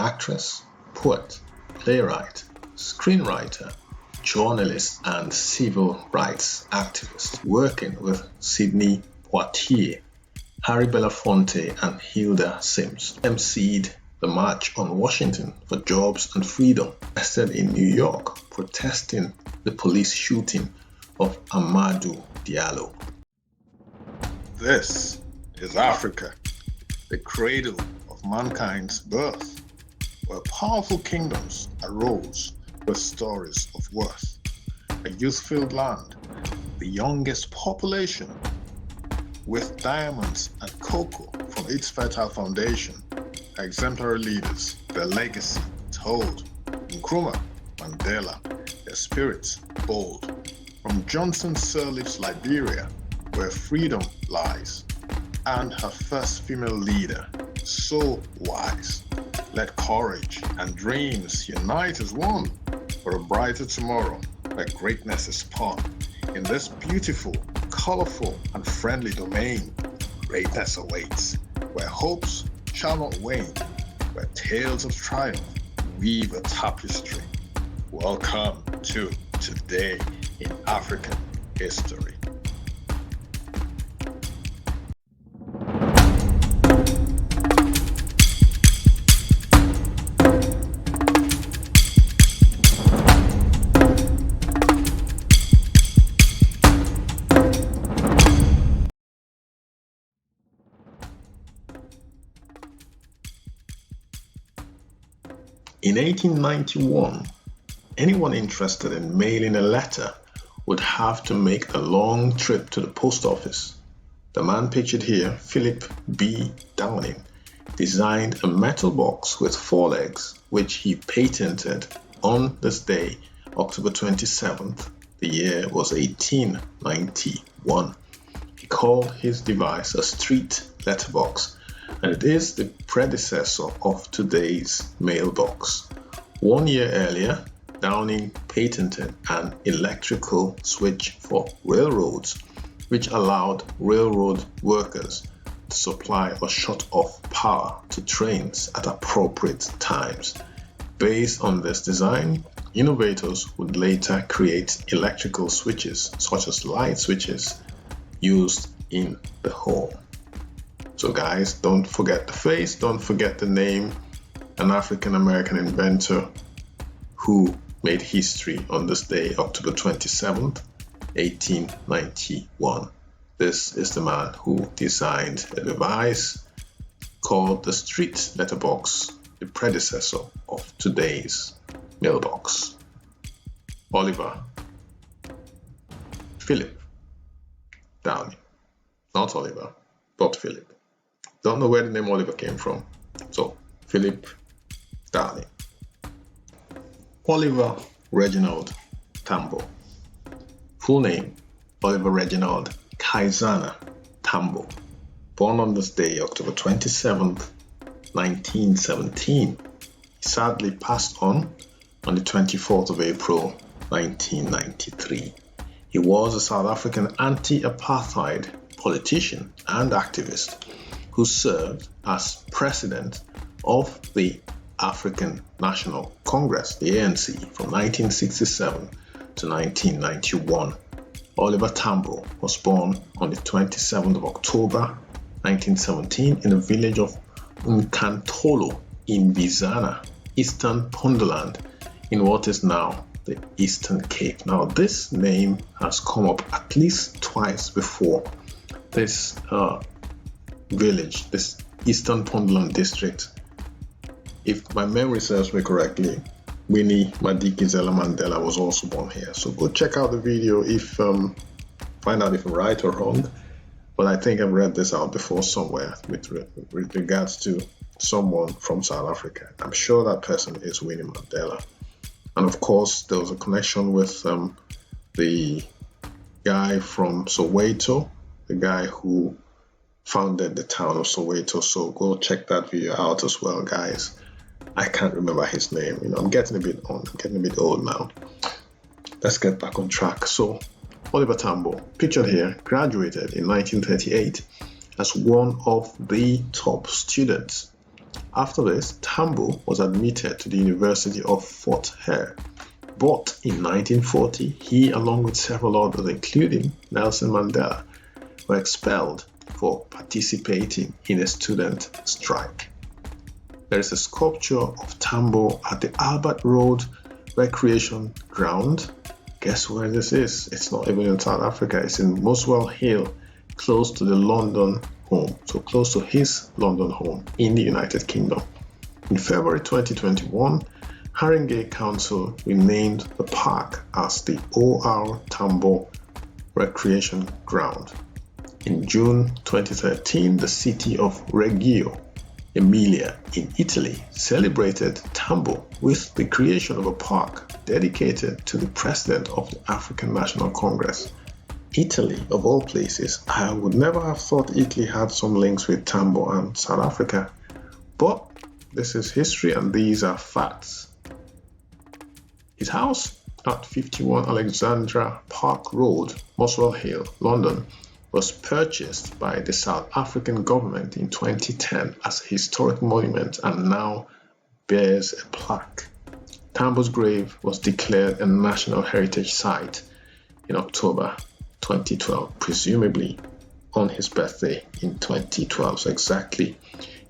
actress, poet, playwright, screenwriter, journalist, and civil rights activist, working with Sidney Poitier, Harry Belafonte, and Hilda Sims. emceed the March on Washington for Jobs and Freedom, arrested in New York, protesting the police shooting of Amadou Diallo. This is Africa, the cradle of mankind's birth, where powerful kingdoms arose with stories of worth. A youth-filled land, the youngest population, with diamonds and cocoa from its fertile foundation, exemplary leaders, their legacy told. Nkrumah, Mandela, their spirits bold. From Johnson Sirleaf's Liberia, where freedom lies, and her first female leader, so wise. Let courage and dreams unite as one for a brighter tomorrow where greatness is spawned. In this beautiful, colorful, and friendly domain, greatness awaits, where hopes shall not wane, where tales of triumph weave a tapestry. Welcome to Today in African History. In 1891, anyone interested in mailing a letter would have to make a long trip to the post office. The man pictured here, Philip B. Downing, designed a metal box with 4 legs, which he patented on this day, October 27th. The year was 1891. He called his device a street letterbox, and it is the predecessor of today's mailbox. 1 year earlier, Downing patented an electrical switch for railroads, which allowed railroad workers to supply or shut off power to trains at appropriate times. Based on this design, innovators would later create electrical switches, such as light switches, used in the home. So guys, don't forget the face, don't forget the name, an African-American inventor who made history on this day, October 27th, 1891. This is the man who designed a device called the street letterbox, the predecessor of today's mailbox. Oliver Philip Downing, not Oliver, but Philip. Don't know where the name Oliver came from. So, Philip Downing. Oliver Reginald Tambo. Full name, Oliver Reginald Kaizana Tambo. Born on this day, October 27th, 1917. He sadly passed on the 24th of April, 1993. He was a South African anti-apartheid politician and activist who served as president of the African National Congress, the ANC, from 1967 to 1991. Oliver Tambo was born on the 27th of October 1917 in the village of Nkantolo in Bizana, Eastern Puntland, in what is now the Eastern Cape. Now, this name has come up at least twice before. This village, this Eastern Puntland district, if my memory serves me correctly, Winnie Madikizela Mandela was also born here. So go check out the video if find out if I'm right or wrong. But I think I've read this out before somewhere with regards to someone from South Africa. I'm sure that person is Winnie Mandela. And of course, there was a connection with the guy from Soweto, the guy who founded the town of Soweto. So go check that video out as well, guys. I can't remember his name. I'm getting a bit old now. Let's get back on track. So Oliver Tambo, pictured here, graduated in 1938 as one of the top students After this, Tambo was admitted to the University of Fort Hare. But in 1940, he, along with several others, including Nelson Mandela, were expelled for participating in a student strike. There is a sculpture of Tambo at the Albert Road Recreation Ground. Guess where this is? It's not even in South Africa. It's in Muswell Hill, close to the London home. So close to his London home in the United Kingdom. In February 2021, Haringey Council renamed the park as the OR Tambo Recreation Ground. In June 2013, the city of Reggio Emilia in Italy celebrated Tambo with the creation of a park dedicated to the president of the African National Congress. Italy, of all places. I would never have thought Italy had some links with Tambo and South Africa, but this is history and these are facts. His house at 51 Alexandra Park Road, Muswell Hill, London, was purchased by the South African government in 2010 as a historic monument and now bears a plaque. Tambo's grave was declared a National Heritage Site in October 2012, presumably on his birthday in 2012, so exactly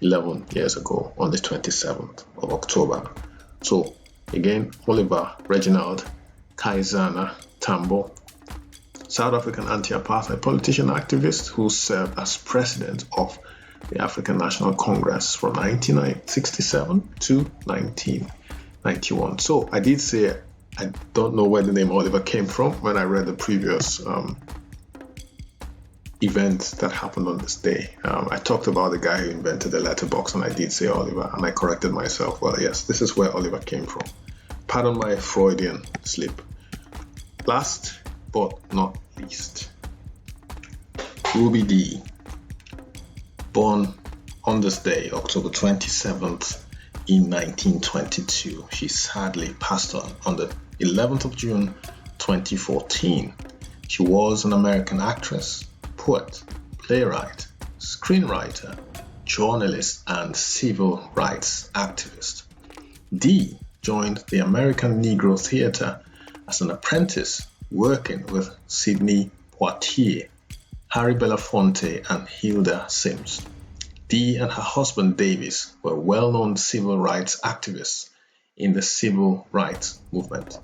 11 years ago on the 27th of October. So again, Oliver Reginald Kaizana Tambo, South African anti-apartheid politician activist who served as president of the African National Congress from 1967 to 1991. So I did say I don't know where the name Oliver came from when I read the previous event that happened on this day. I talked about the guy who invented the letterbox and I did say Oliver and I corrected myself. Well, yes, this is where Oliver came from. Pardon my Freudian slip. Last but not least, Ruby Dee, born on this day, October 27th in 1922. She sadly passed on the 11th of June 2014. She was an American actress, poet, playwright, screenwriter, journalist, and civil rights activist. Dee joined the American Negro Theater as an apprentice, working with Sidney Poitier, Harry Belafonte, and Hilda Sims. Dee and her husband Davis were well-known civil rights activists in the civil rights movement.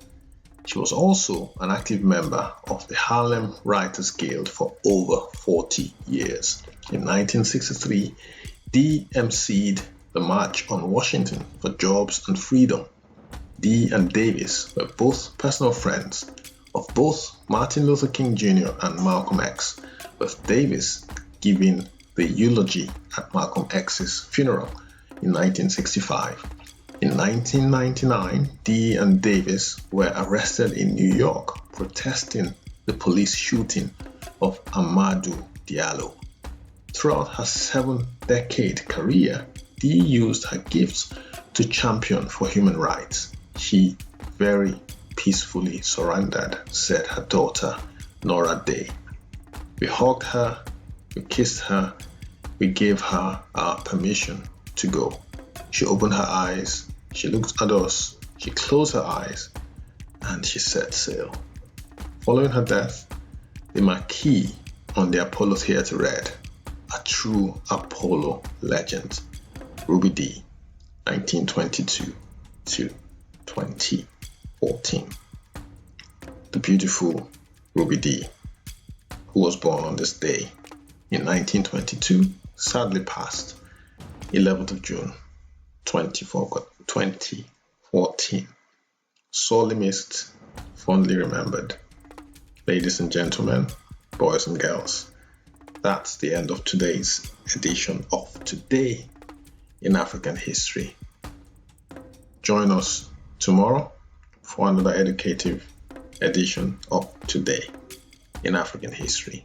She was also an active member of the Harlem Writers Guild for over 40 years. In 1963, Dee emceed the March on Washington for Jobs and Freedom. Dee and Davis were both personal friends of both Martin Luther King Jr. and Malcolm X, with Davis giving the eulogy at Malcolm X's funeral in 1965. In 1999, Dee and Davis were arrested in New York protesting the police shooting of Amadou Diallo. Throughout her 7-decade career, Dee used her gifts to champion for human rights. She very peacefully surrendered, said her daughter, Nora Day. We hugged her, we kissed her, we gave her our permission to go. She opened her eyes, she looked at us, she closed her eyes, and she set sail. Following her death, the marquee on the Apollo Theatre read, "A true Apollo legend, Ruby Dee, 1922 to 2014. The beautiful Ruby Dee, who was born on this day in 1922, sadly passed 11th of June 2014. Sorely missed, fondly remembered. Ladies and gentlemen, boys and girls, that's the end of today's edition of Today in African History. Join us tomorrow for another educative edition of Today in African History.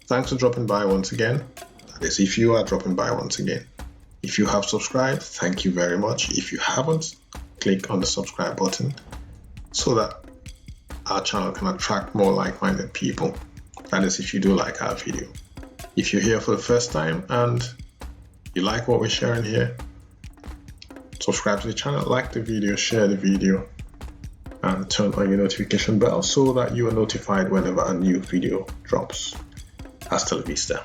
Thanks for dropping by once again. That is, if you are dropping by once again. If you have subscribed, thank you very much. If you haven't, click on the subscribe button so that our channel can attract more like-minded people. That is, if you do like our video. If you're here for the first time and you like what we're sharing here, Subscribe to the channel, like the video, share the video, and turn on your notification bell so that you are notified whenever a new video drops. Hasta la vista.